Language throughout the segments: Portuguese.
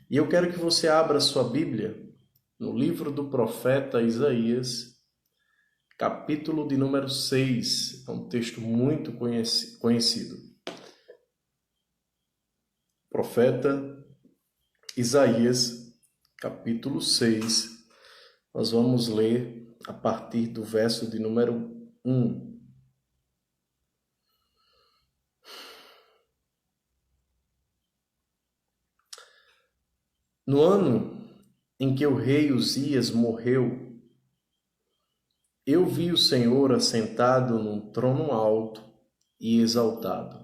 E eu quero que você abra sua Bíblia no livro do profeta Isaías, capítulo de número 6. É um texto muito conhecido. Profeta Isaías, capítulo 6. Nós vamos ler a partir do verso de número 1. No ano em que o rei Uzias morreu, eu vi o Senhor assentado num trono alto e exaltado.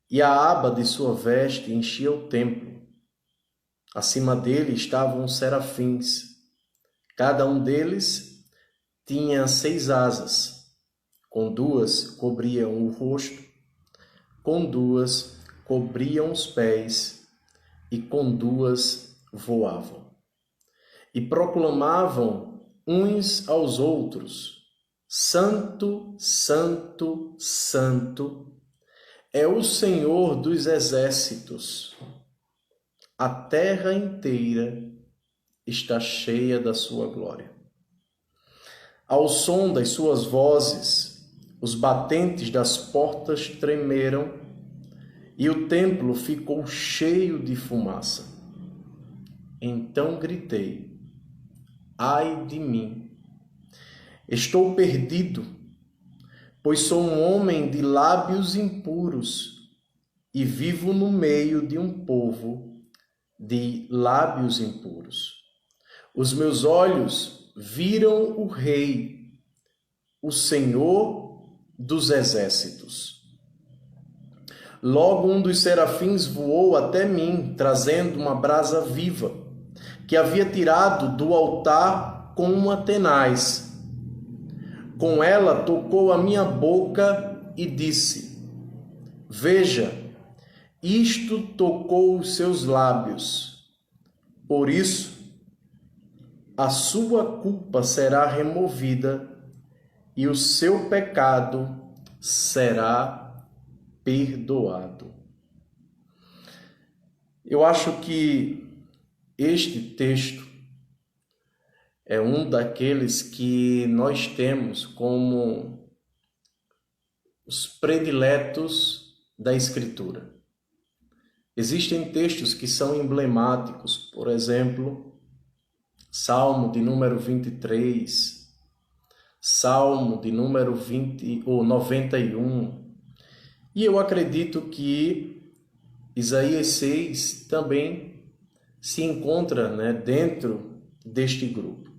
E a aba de sua veste enchia o templo. Acima dele estavam os serafins. Cada um deles tinha 6 asas. Com 2 cobriam o rosto, com 2 cobriam os pés, e com 2 voavam. E proclamavam uns aos outros: Santo, Santo, Santo é o Senhor dos exércitos. A terra inteira está cheia da sua glória. Ao som das suas vozes, os batentes das portas tremeram e o templo ficou cheio de fumaça. Então gritei: ai de mim! Estou perdido, pois sou um homem de lábios impuros e vivo no meio de um povo de lábios impuros. Os meus olhos viram o Rei, o Senhor dos exércitos. Logo um dos serafins voou até mim, trazendo uma brasa viva, que havia tirado do altar com uma tenaz. Com ela tocou a minha boca e disse: Veja, isto tocou os seus lábios. Por isso, a sua culpa será removida e o seu pecado será perdoado. Eu acho que este texto é um daqueles que nós temos como os prediletos da Escritura. Existem textos que são emblemáticos, por exemplo, Salmo de número 23, Salmo de número 91. E eu acredito que Isaías 6 também se encontra, dentro deste grupo.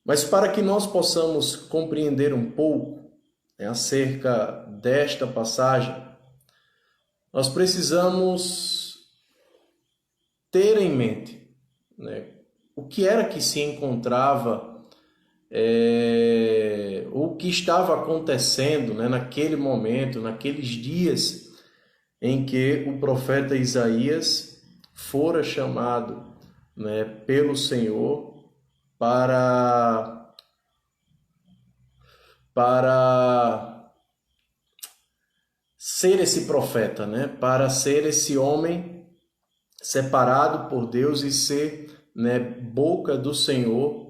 Mas para que nós possamos compreender um pouco acerca desta passagem, nós precisamos ter em mente o que era que se encontrava, o que estava acontecendo naquele momento, naqueles dias em que o profeta Isaías fora chamado pelo Senhor para ser esse profeta, para ser esse homem separado por Deus e ser boca do Senhor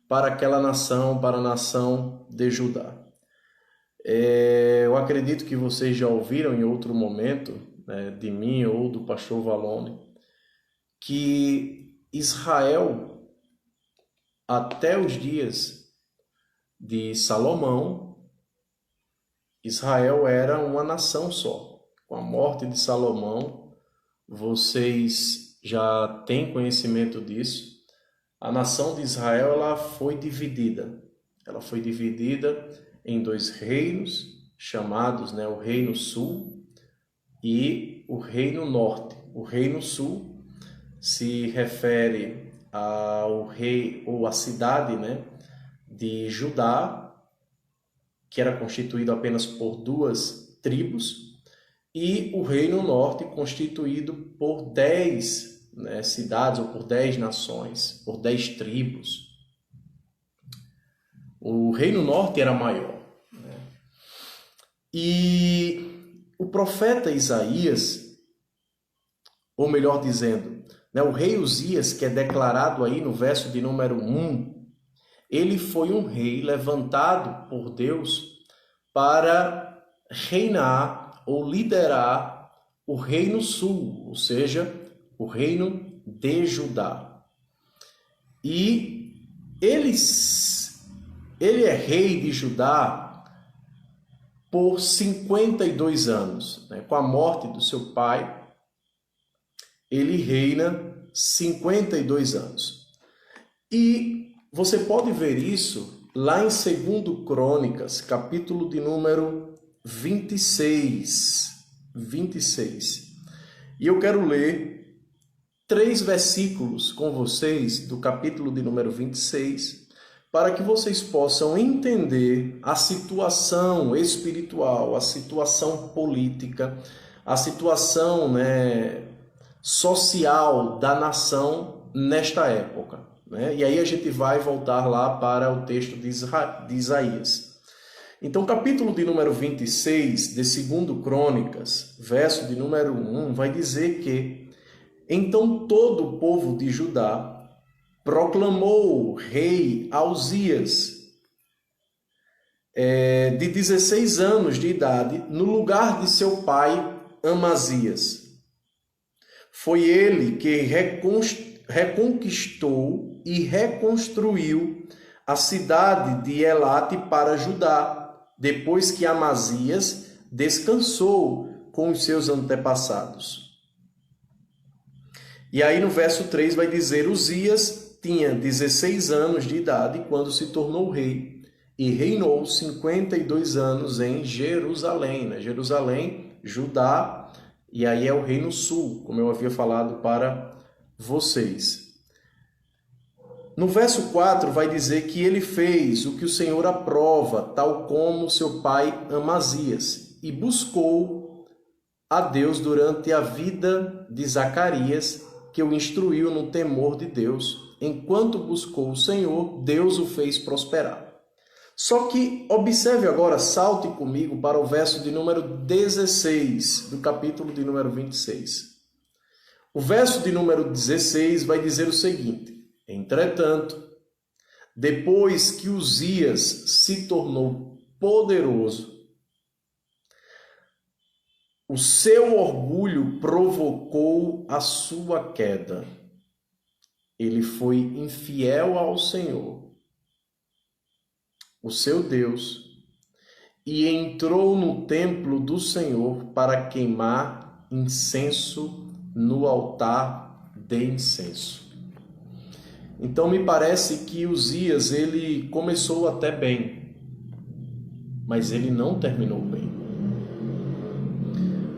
para aquela nação, para a nação de Judá. Eu acredito que vocês já ouviram em outro momento, de mim ou do pastor Valone, que Israel, até os dias de Salomão, Israel era uma nação só. Com a morte de Salomão, vocês já têm conhecimento disso. A nação de Israel ela foi dividida. Ela foi dividida em 2 reinos, chamados o Reino Sul e o Reino Norte. O Reino Sul se refere ao rei ou à cidade de Judá, que era constituído apenas por 2 tribos, e o Reino Norte constituído por 10 cidades ou por 10 nações, por 10 tribos. O Reino Norte era maior. E o profeta Isaías, ou melhor dizendo, né, o rei Uzias, que é declarado aí no verso de número 1, ele foi um rei levantado por Deus para reinar ou liderar o reino sul, ou seja, o reino de Judá. E ele é rei de Judá por 52 anos. Né? Com a morte do seu pai, ele reina 52 anos. E você pode ver isso lá em 2 Crônicas, capítulo de número 26. E eu quero ler 3 versículos com vocês do capítulo de número 26, para que vocês possam entender a situação espiritual, a situação política, a situação, social da nação nesta época. Né? E aí a gente vai voltar lá para o texto de Isaías. Então, capítulo de número 26 de 2 Crônicas, verso de número 1, vai dizer que então todo o povo de Judá proclamou rei a Uzias, de 16 anos de idade, no lugar de seu pai Amazias. Foi ele que reconquistou e reconstruiu a cidade de Elate para Judá, depois que Amazias descansou com os seus antepassados. E aí no verso 3 vai dizer, Uzias tinha 16 anos de idade quando se tornou rei e reinou 52 anos em Jerusalém. Né? Jerusalém, Judá, e aí é o reino sul, como eu havia falado para vocês. No verso 4 vai dizer que ele fez o que o Senhor aprova, tal como seu pai Amazias, e buscou a Deus durante a vida de Zacarias, que o instruiu no temor de Deus. Enquanto buscou o Senhor, Deus o fez prosperar. Só que observe agora, salte comigo para o verso de número 16 do capítulo de número 26. O verso de número 16 vai dizer o seguinte: entretanto, depois que Uzias se tornou poderoso, o seu orgulho provocou a sua queda. Ele foi infiel ao Senhor, o seu Deus, e entrou no templo do Senhor para queimar incenso no altar de incenso. Então me parece que Uzias, ele começou até bem, mas ele não terminou bem.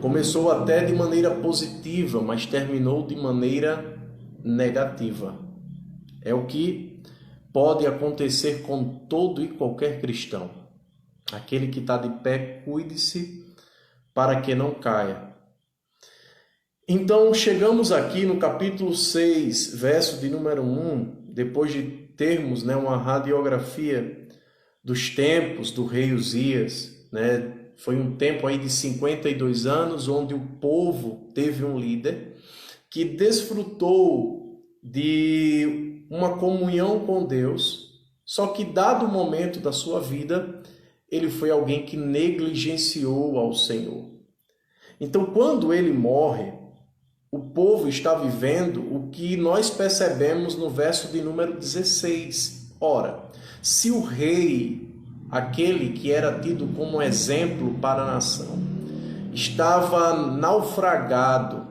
Começou até de maneira positiva, mas terminou de maneira negativa. É o que pode acontecer com todo e qualquer cristão. Aquele que está de pé, cuide-se para que não caia. Então, chegamos aqui no capítulo 6, verso de número 1, depois de termos uma radiografia dos tempos do rei Uzias. Foi um tempo aí de 52 anos, onde o povo teve um líder que desfrutou de uma comunhão com Deus, só que dado o momento da sua vida, ele foi alguém que negligenciou ao Senhor. Então, quando ele morre, o povo está vivendo o que nós percebemos no verso de número 16. Ora, se o rei, aquele que era tido como exemplo para a nação, estava naufragado,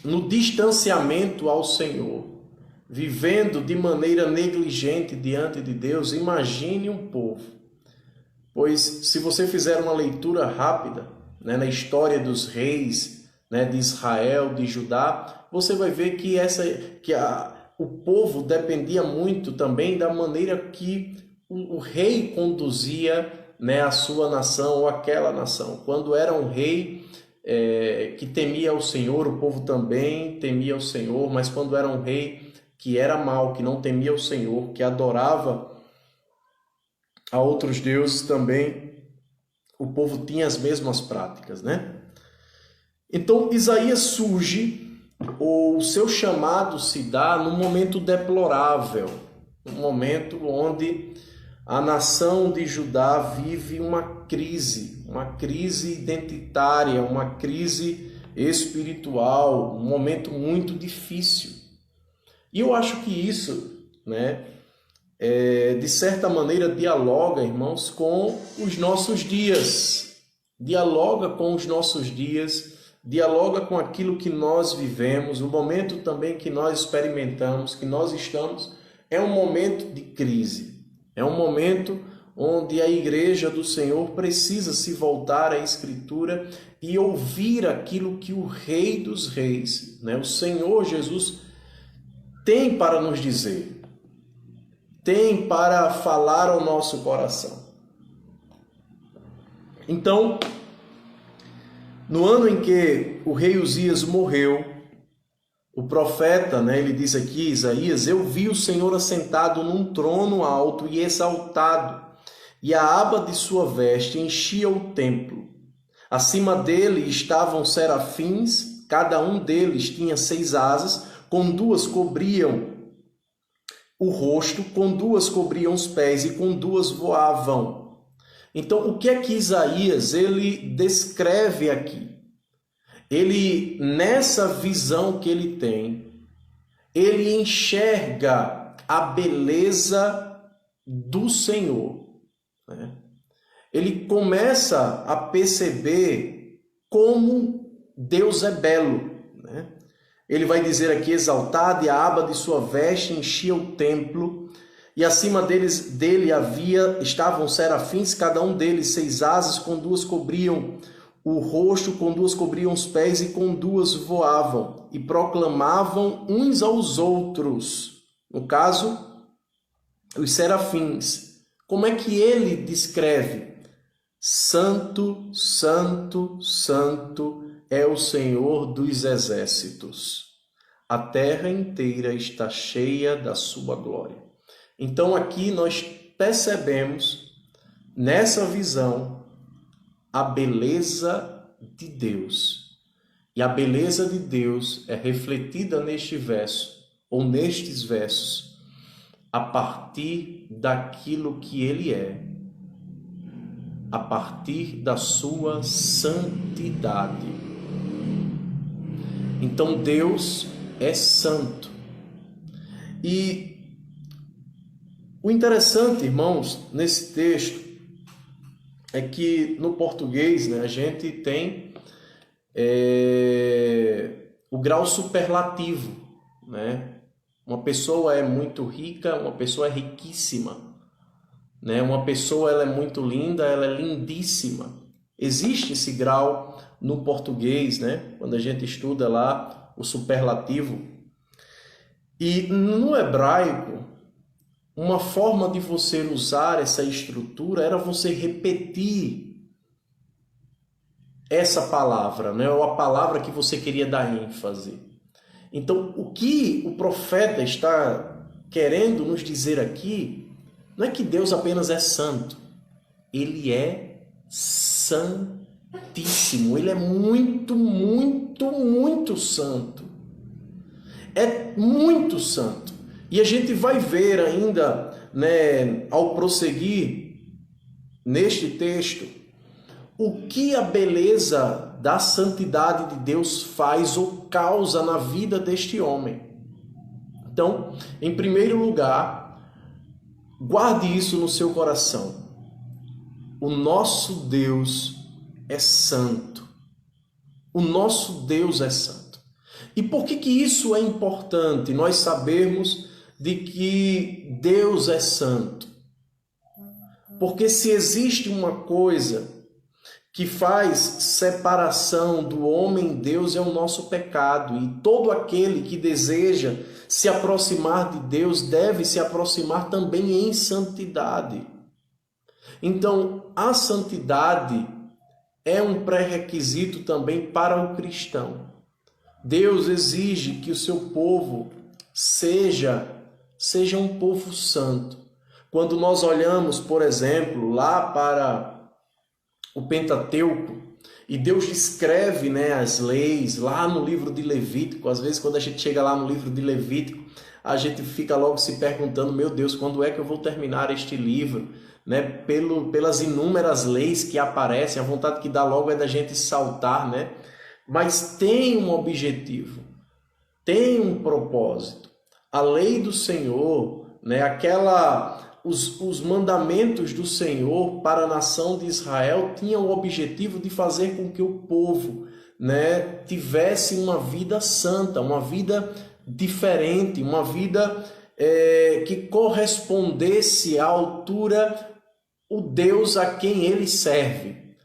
no distanciamento ao Senhor, vivendo de maneira negligente diante de Deus, imagine um povo. Pois se você fizer uma leitura rápida na história dos reis de Israel, de Judá, você vai ver que o povo dependia muito também da maneira que o rei conduzia a sua nação ou aquela nação. Quando era um rei que temia o Senhor, o povo também temia o Senhor, mas quando era um rei que era mau, que não temia o Senhor, que adorava a outros deuses, também o povo tinha as mesmas práticas, né? Então Isaías surge, o seu chamado se dá num momento deplorável, num momento onde a nação de Judá vive uma crise identitária, uma crise espiritual, um momento muito difícil. E eu acho que isso, né, de certa maneira dialoga, irmãos, com os nossos dias. Dialoga com os nossos dias, dialoga com aquilo que nós vivemos, o momento também que nós experimentamos, que nós estamos, é um momento de crise. É um momento onde a igreja do Senhor precisa se voltar à Escritura e ouvir aquilo que o Rei dos Reis, né, o Senhor Jesus, tem para nos dizer, tem para falar ao nosso coração. Então, no ano em que o rei Uzias morreu, o profeta, né, ele diz aqui, Isaías, eu vi o Senhor assentado num trono alto e exaltado, e a aba de sua veste enchia o templo. Acima dele estavam serafins, cada um deles tinha 6 asas, com 2 cobriam o rosto, com 2 cobriam os pés e com 2 voavam. Então, o que é que Isaías ele descreve aqui? Ele, nessa visão que ele tem, ele enxerga a beleza do Senhor, né? Ele começa a perceber como Deus é belo, né? Ele vai dizer aqui, exaltado, e a aba de sua veste enchia o templo, e acima dele estavam serafins, cada um deles 6 asas, com 2 cobriam o rosto, com 2 cobriam os pés e com 2 voavam, e proclamavam uns aos outros. No caso, os serafins. Como é que ele descreve? Santo, santo, santo é o Senhor dos exércitos. A terra inteira está cheia da sua glória. Então aqui nós percebemos, nessa visão, a beleza de Deus. E a beleza de Deus é refletida neste verso, ou nestes versos, a partir daquilo que Ele é, a partir da sua santidade. Então Deus é santo. E o interessante, irmãos, nesse texto, é que no português, né, a gente tem o grau superlativo, né? Uma pessoa é muito rica, uma pessoa é riquíssima, né? Uma pessoa ela é muito linda, ela é lindíssima. Existe esse grau no português, né? Quando a gente estuda lá o superlativo. E no hebraico, uma forma de você usar essa estrutura era você repetir essa palavra, né? Ou a palavra que você queria dar ênfase. Então, o que o profeta está querendo nos dizer aqui não é que Deus apenas é santo. Ele é santíssimo. Ele é muito, muito, muito santo. É muito santo. E a gente vai ver ainda, né, ao prosseguir neste texto, o que a beleza da santidade de Deus faz ou causa na vida deste homem. Então, em primeiro lugar, guarde isso no seu coração. O nosso Deus é santo. O nosso Deus é santo. E por que isso é importante? Nós sabermos de que Deus é santo. Porque se existe uma coisa que faz separação do homem e Deus é o nosso pecado. E todo aquele que deseja se aproximar de Deus deve se aproximar também em santidade. Então, a santidade é um pré-requisito também para o cristão. Deus exige que o seu povo seja um povo santo. Quando nós olhamos, por exemplo, lá para o Pentateuco, e Deus descreve, né, as leis lá no livro de Levítico. Às vezes, quando a gente chega lá no livro de Levítico, a gente fica logo se perguntando, meu Deus, quando é que eu vou terminar este livro? Né? Pelas inúmeras leis que aparecem, a vontade que dá logo é da gente saltar, né? Mas tem um objetivo, tem um propósito. A lei do Senhor, né, os mandamentos do Senhor para a nação de Israel tinham o objetivo de fazer com que o povo, né, tivesse uma vida santa, uma vida diferente, uma vida que correspondesse à altura o Deus a quem ele serve.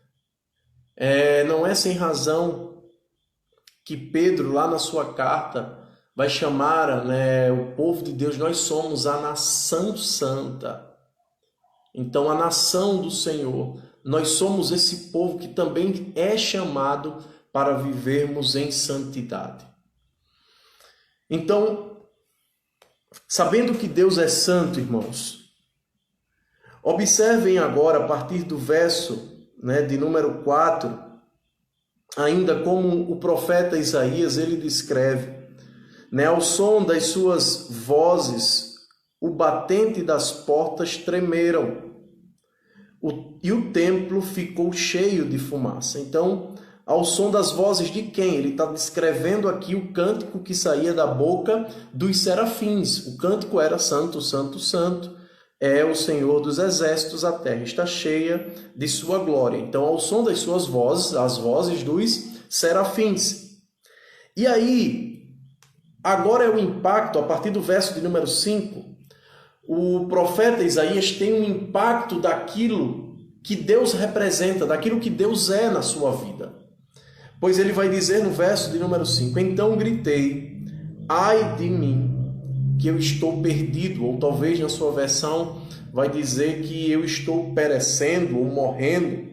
Não é sem razão que Pedro, lá na sua carta, vai chamar, né, o povo de Deus, nós somos a nação santa. Então, a nação do Senhor, nós somos esse povo que também é chamado para vivermos em santidade. Então, sabendo que Deus é santo, irmãos, observem agora, a partir do verso, né, de número 4, ainda como o profeta Isaías, ele descreve, né, ao som das suas vozes, o batente das portas tremeram, e o templo ficou cheio de fumaça. Então, ao som das vozes de quem? Ele está descrevendo aqui o cântico que saía da boca dos serafins. O cântico era Santo, Santo, Santo, é o Senhor dos exércitos, a terra está cheia de sua glória. Então, ao som das suas vozes, as vozes dos serafins. E aí, agora é o impacto, a partir do verso de número 5, o profeta Isaías tem um impacto daquilo que Deus representa, daquilo que Deus é na sua vida. Pois ele vai dizer no verso de número 5, então gritei, ai de mim, que eu estou perdido, ou talvez na sua versão vai dizer que eu estou perecendo ou morrendo.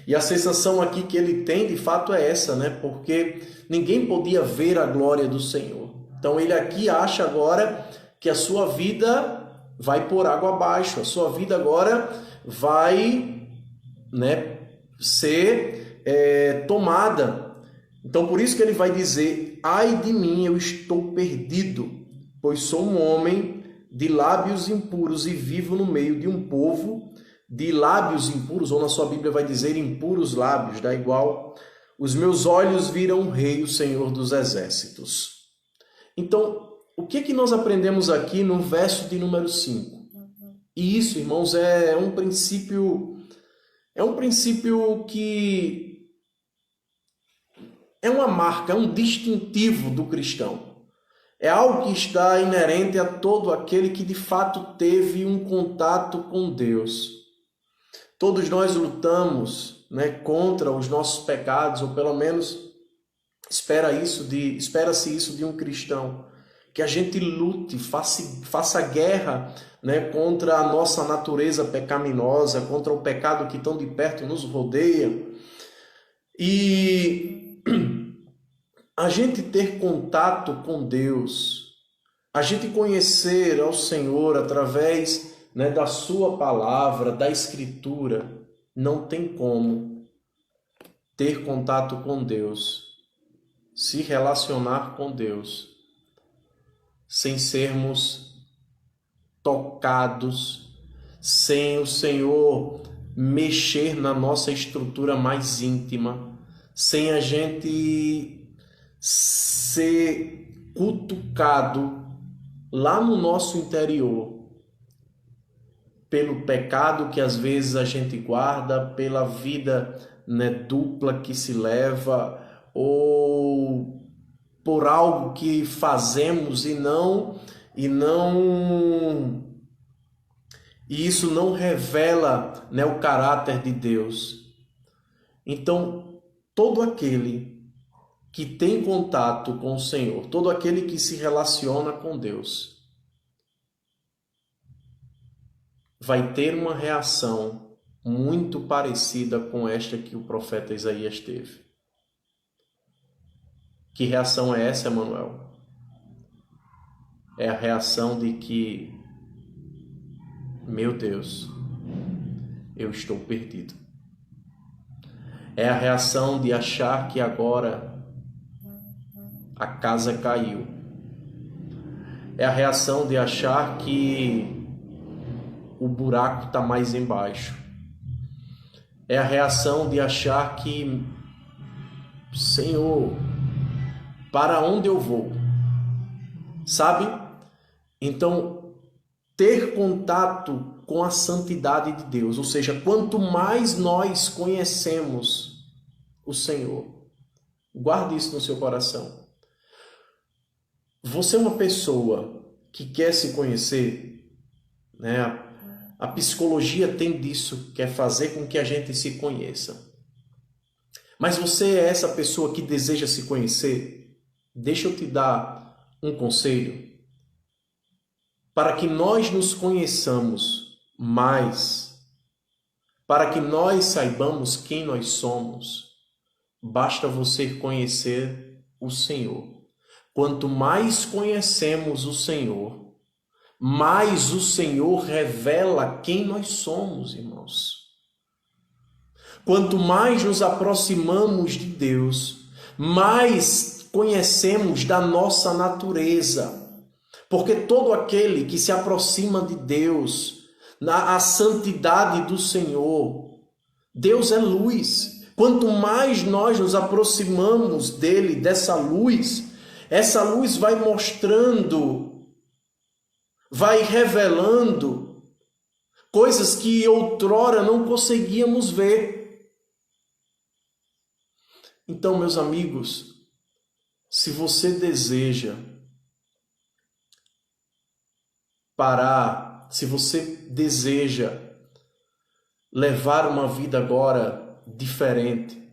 E a sensação aqui que ele tem, de fato, é essa, né? Porque ninguém podia ver a glória do Senhor. Então ele aqui acha agora que a sua vida vai por água abaixo, a sua vida agora vai, né, ser tomada. Então por isso que ele vai dizer, ai de mim, eu estou perdido, pois sou um homem de lábios impuros e vivo no meio de um povo de lábios impuros, ou na sua Bíblia vai dizer impuros lábios, dá igual. Os meus olhos viram o Rei, o Senhor dos exércitos. Então, o que nós aprendemos aqui no verso de número 5? E isso, irmãos, é um princípio que é uma marca, é um distintivo do cristão. É algo que está inerente a todo aquele que de fato teve um contato com Deus. Todos nós lutamos, né, contra os nossos pecados, ou pelo menos espera-se isso de um cristão, que a gente lute, faça guerra, né, contra a nossa natureza pecaminosa, contra o pecado que tão de perto nos rodeia. E a gente ter contato com Deus, a gente conhecer ao Senhor através, né, da sua palavra, da Escritura, não tem como ter contato com Deus, se relacionar com Deus, sem sermos tocados, sem o Senhor mexer na nossa estrutura mais íntima, sem a gente ser cutucado lá no nosso interior, pelo pecado que às vezes a gente guarda, pela vida, né, dupla que se leva, ou por algo que fazemos e isso não revela, né, o caráter de Deus. Então, todo aquele que tem contato com o Senhor, todo aquele que se relaciona com Deus, vai ter uma reação muito parecida com esta que o profeta Isaías teve. Que reação é essa, Emanuel? É a reação de que, meu Deus, eu estou perdido. É a reação de achar que agora a casa caiu. É a reação de achar que o buraco está mais embaixo. É a reação de achar que, Senhor, para onde eu vou? Sabe? Então, ter contato com a santidade de Deus, ou seja, quanto mais nós conhecemos o Senhor, guarde isso no seu coração. Você é uma pessoa que quer se conhecer, né? A psicologia tem disso, quer fazer com que a gente se conheça. Mas você é essa pessoa que deseja se conhecer? Deixa eu te dar um conselho. Para que nós nos conheçamos mais, para que nós saibamos quem nós somos, basta você conhecer o Senhor. Quanto mais conhecemos o Senhor, mais o Senhor revela quem nós somos, irmãos. Quanto mais nos aproximamos de Deus, mais conhecemos da nossa natureza. Porque todo aquele que se aproxima de Deus, a santidade do Senhor, Deus é luz. Quanto mais nós nos aproximamos dele, dessa luz, essa luz vai mostrando, vai revelando coisas que outrora não conseguíamos ver. Então, meus amigos, se você deseja parar, se você deseja levar uma vida agora diferente,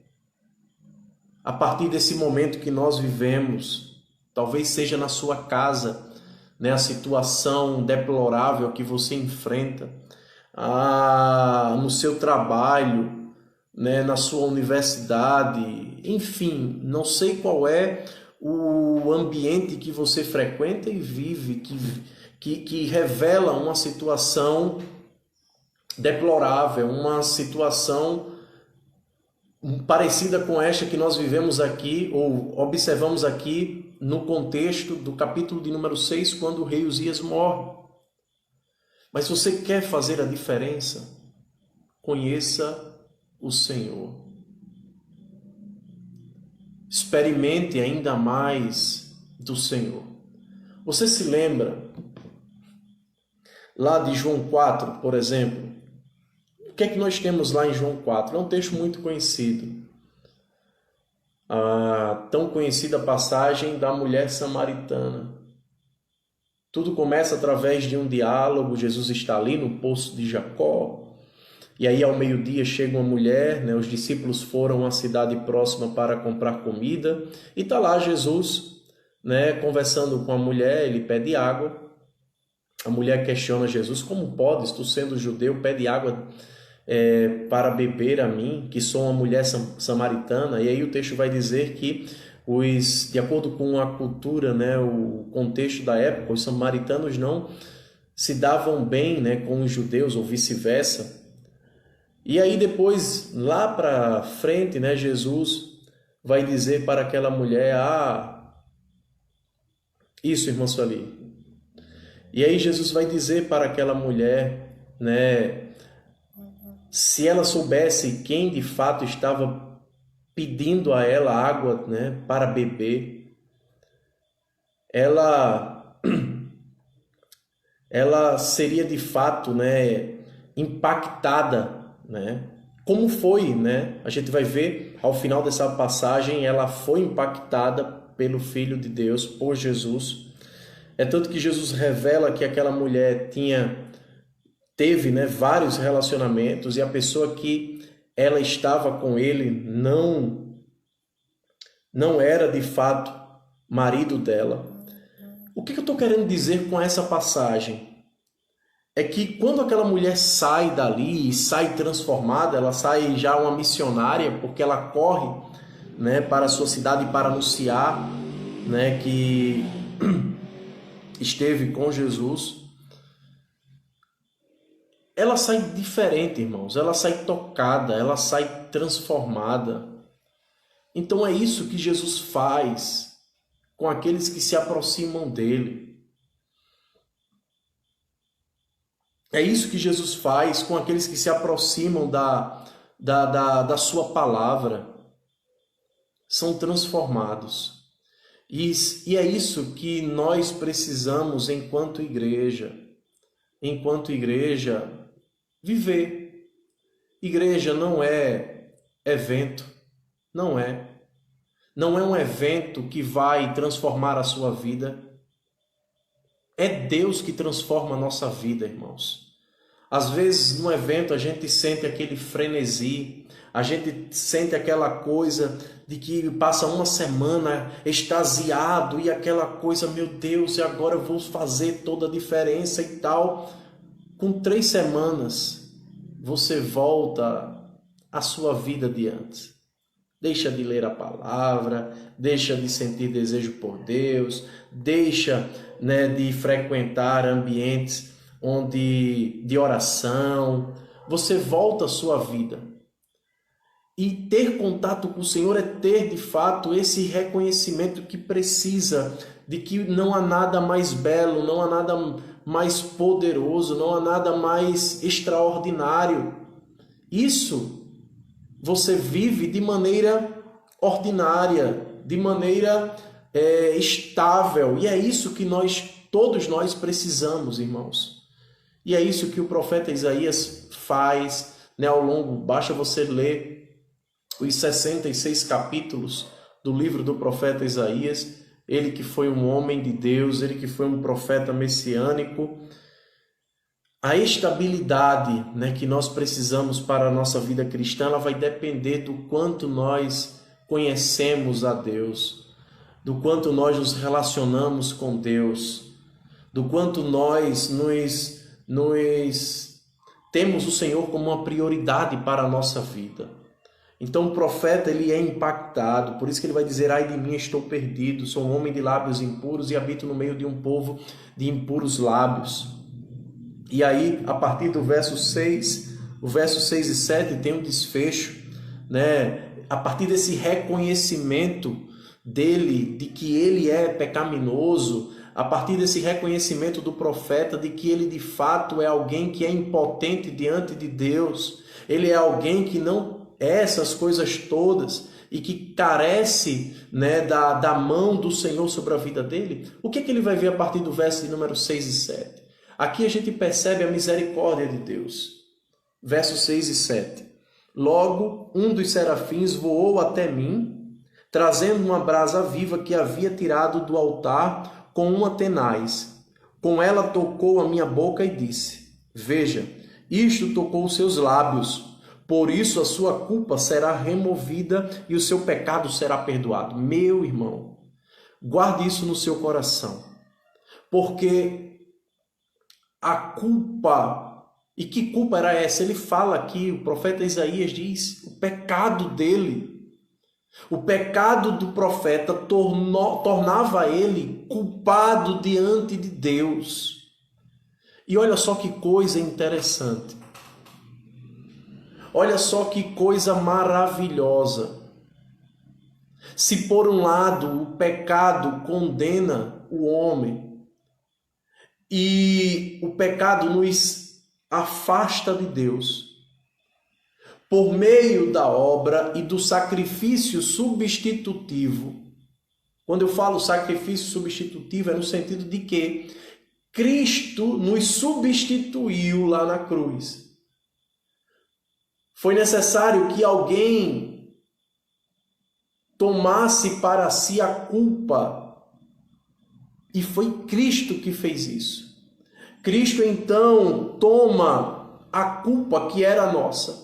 a partir desse momento que nós vivemos, talvez seja na sua casa, né, a situação deplorável que você enfrenta, no seu trabalho, né, na sua universidade, enfim, não sei qual é o ambiente que você frequenta e vive, que revela uma situação deplorável, uma situação parecida com esta que nós vivemos aqui, ou observamos aqui no contexto do capítulo de número 6, quando o rei Uzias morre. Mas se você quer fazer a diferença, conheça o Senhor. Experimente ainda mais do Senhor. Você se lembra lá de João 4, por exemplo? O que é que nós temos lá em João 4? É um texto muito conhecido. A tão conhecida passagem da mulher samaritana. Tudo começa através de um diálogo. Jesus está ali no poço de Jacó. E aí ao meio-dia chega uma mulher, né? Os discípulos foram à cidade próxima para comprar comida. E está lá Jesus, né? Conversando com a mulher, ele pede água. A mulher questiona Jesus: como podes, tu sendo judeu, pede água para beber a mim, que sou uma mulher samaritana? E aí o texto vai dizer que de acordo com a cultura, né, o contexto da época, os samaritanos não se davam bem, né, com os judeus ou vice-versa. E aí depois, lá para frente, né, Jesus vai dizer para aquela mulher: isso, irmã Sueli. E aí Jesus vai dizer para aquela mulher, né, se ela soubesse quem de fato estava pedindo a ela água, né, para beber, ela seria de fato, né, impactada, né? Como foi, né? A gente vai ver ao final dessa passagem, ela foi impactada pelo Filho de Deus, por Jesus. É tanto que Jesus revela que aquela mulher teve, né, vários relacionamentos, e a pessoa que ela estava com ele não era de fato marido dela. O que eu estou querendo dizer com essa passagem? É que quando aquela mulher sai dali e sai transformada, ela sai já uma missionária, porque ela corre, né, para a sua cidade para anunciar, né, que esteve com Jesus. Ela sai diferente, irmãos. Ela sai tocada, ela sai transformada. Então é isso que Jesus faz com aqueles que se aproximam dele. É isso que Jesus faz com aqueles que se aproximam da sua palavra. São transformados. E é isso que nós precisamos enquanto igreja. Enquanto igreja, viver. Igreja não é evento. Não é. Não é um evento que vai transformar a sua vida. É Deus que transforma a nossa vida, irmãos. Às vezes, no evento, a gente sente aquele frenesi, a gente sente aquela coisa de que passa uma semana extasiado e aquela coisa, meu Deus, e agora eu vou fazer toda a diferença e tal. Com 3 semanas, você volta à sua vida de antes. Deixa de ler a palavra, deixa de sentir desejo por Deus, deixa, de frequentar ambientes de oração. Você volta à sua vida. E ter contato com o Senhor é ter, de fato, esse reconhecimento que precisa de que não há nada mais belo, não há nada mais poderoso, não há nada mais extraordinário. Isso você vive de maneira ordinária, de maneira estável. E é isso que todos nós precisamos, irmãos. E é isso que o profeta Isaías faz, ao longo. Basta você ler os 66 capítulos do livro do profeta Isaías. Ele que foi um homem de Deus, ele que foi um profeta messiânico. A estabilidade, que nós precisamos para a nossa vida cristã, ela vai depender do quanto nós conhecemos a Deus, do quanto nós nos relacionamos com Deus, do quanto nós temos o Senhor como uma prioridade para a nossa vida. Então o profeta, ele é impactado, por isso que ele vai dizer: ai de mim, estou perdido, sou um homem de lábios impuros e habito no meio de um povo de impuros lábios. E aí, a partir do verso 6, o verso 6 e 7 tem um desfecho, a partir desse reconhecimento dele, de que ele é pecaminoso, a partir desse reconhecimento do profeta de que ele de fato é alguém que é impotente diante de Deus, ele é alguém que não é essas coisas todas e que carece da mão do Senhor sobre a vida dele. O que ele vai ver a partir do verso de número 6 e 7? Aqui a gente percebe a misericórdia de Deus. Versos 6 e 7. Logo, um dos serafins voou até mim, trazendo uma brasa viva que havia tirado do altar com uma tenaz. Com ela tocou a minha boca e disse: veja, isto tocou os seus lábios, por isso a sua culpa será removida e o seu pecado será perdoado. Meu irmão, guarde isso no seu coração, porque a culpa, e que culpa era essa? Ele fala aqui, o profeta Isaías diz, o pecado dele. O pecado do profeta tornava ele culpado diante de Deus. E olha só que coisa interessante. Olha só que coisa maravilhosa. Se por um lado o pecado condena o homem e o pecado nos afasta de Deus, por meio da obra e do sacrifício substitutivo. Quando eu falo sacrifício substitutivo, é no sentido de que Cristo nos substituiu lá na cruz. Foi necessário que alguém tomasse para si a culpa, e foi Cristo que fez isso. Cristo então toma a culpa que era nossa.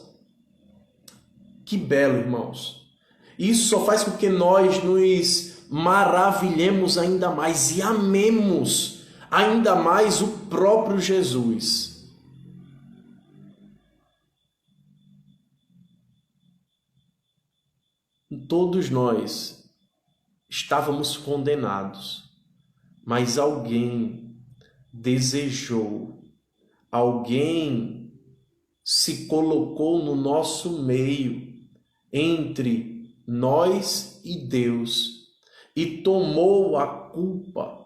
Que belo, irmãos. Isso só faz com que nós nos maravilhemos ainda mais e amemos ainda mais o próprio Jesus. Todos nós estávamos condenados, mas alguém desejou, alguém se colocou no nosso meio entre nós e Deus e tomou a culpa.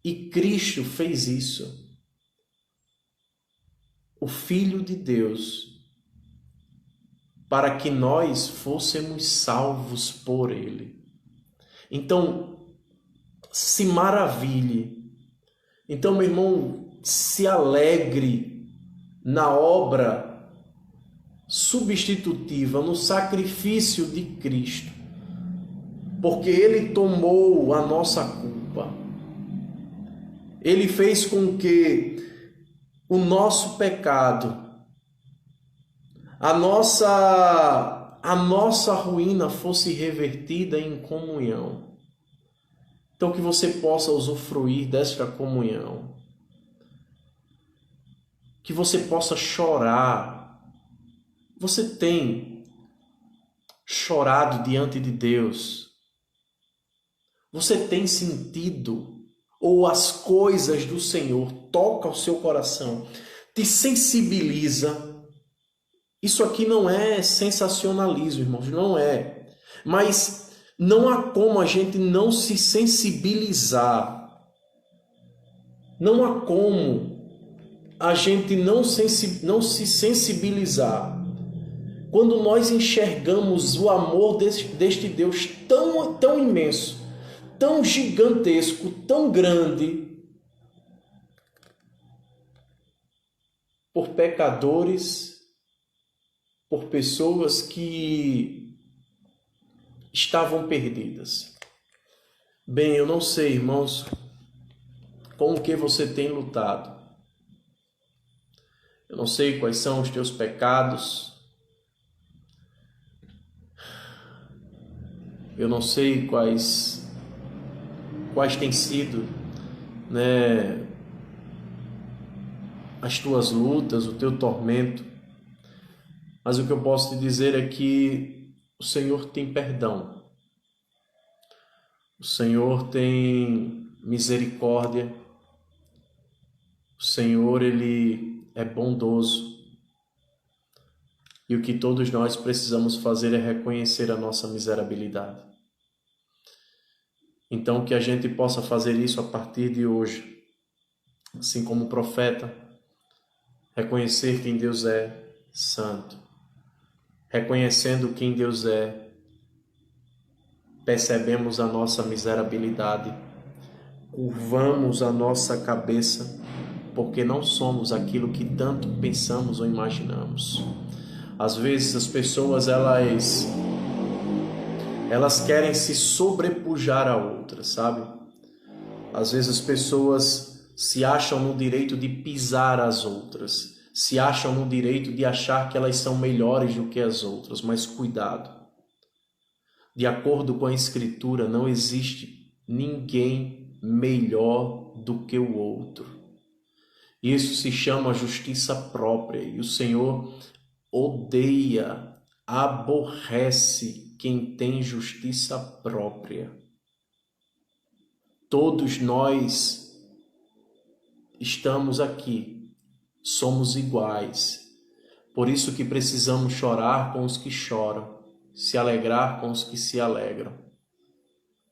E Cristo fez isso. O Filho de Deus, para que nós fôssemos salvos por Ele. Então, se maravilhe. Então, meu irmão, se alegre na obra substitutiva, no sacrifício de Cristo, porque Ele tomou a nossa culpa. Ele fez com que o nosso pecado, a nossa ruína fosse revertida em comunhão. Então que você possa usufruir desta comunhão. Que você possa chorar. Você tem chorado diante de Deus? Você tem sentido? Ou as coisas do Senhor tocam o seu coração? Te sensibiliza? Isso aqui não é sensacionalismo, irmãos, não é. Mas não há como a gente não se sensibilizar. Não há como a gente não se sensibilizar quando nós enxergamos o amor deste Deus tão imenso, tão gigantesco, tão grande, por pecadores, por pessoas que estavam perdidas. Bem, eu não sei, irmãos, com o que você tem lutado. Eu não sei quais são os teus pecados. Eu não sei quais têm sido, as tuas lutas, o teu tormento. Mas o que eu posso te dizer é que o Senhor tem perdão. O Senhor tem misericórdia. O Senhor, Ele é bondoso. E o que todos nós precisamos fazer é reconhecer a nossa miserabilidade. Então, que a gente possa fazer isso a partir de hoje. Assim como o profeta, reconhecer quem Deus é, santo. Reconhecendo quem Deus é, percebemos a nossa miserabilidade, curvamos a nossa cabeça, porque não somos aquilo que tanto pensamos ou imaginamos. Às vezes as pessoas elas querem se sobrepujar a outras, sabe? Às vezes as pessoas se acham no direito de pisar as outras, se acham no direito de achar que elas são melhores do que as outras, mas cuidado. De acordo com a Escritura, não existe ninguém melhor do que o outro. Isso se chama justiça própria e o Senhor odeia, aborrece quem tem justiça própria. Todos nós estamos aqui. Somos iguais, por isso que precisamos chorar com os que choram, se alegrar com os que se alegram.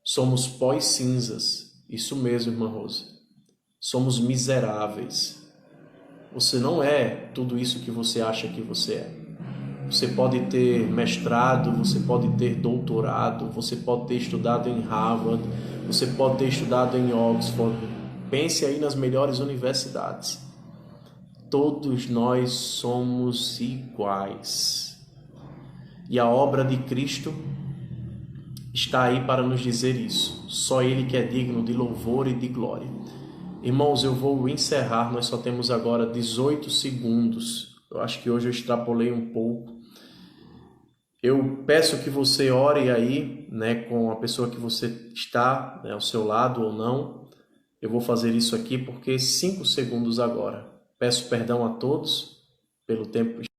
Somos pó e cinzas, isso mesmo, irmã Rosa. Somos miseráveis. Você não é tudo isso que você acha que você é. Você pode ter mestrado, você pode ter doutorado, você pode ter estudado em Harvard, você pode ter estudado em Oxford. Pense aí nas melhores universidades. Todos nós somos iguais. E a obra de Cristo está aí para nos dizer isso. Só Ele que é digno de louvor e de glória. Irmãos, eu vou encerrar. Nós só temos agora 18 segundos. Eu acho que hoje eu extrapolei um pouco. Eu peço que você ore aí, com a pessoa que você está, ao seu lado ou não. Eu vou fazer isso aqui porque 5 segundos agora. Peço perdão a todos pelo tempo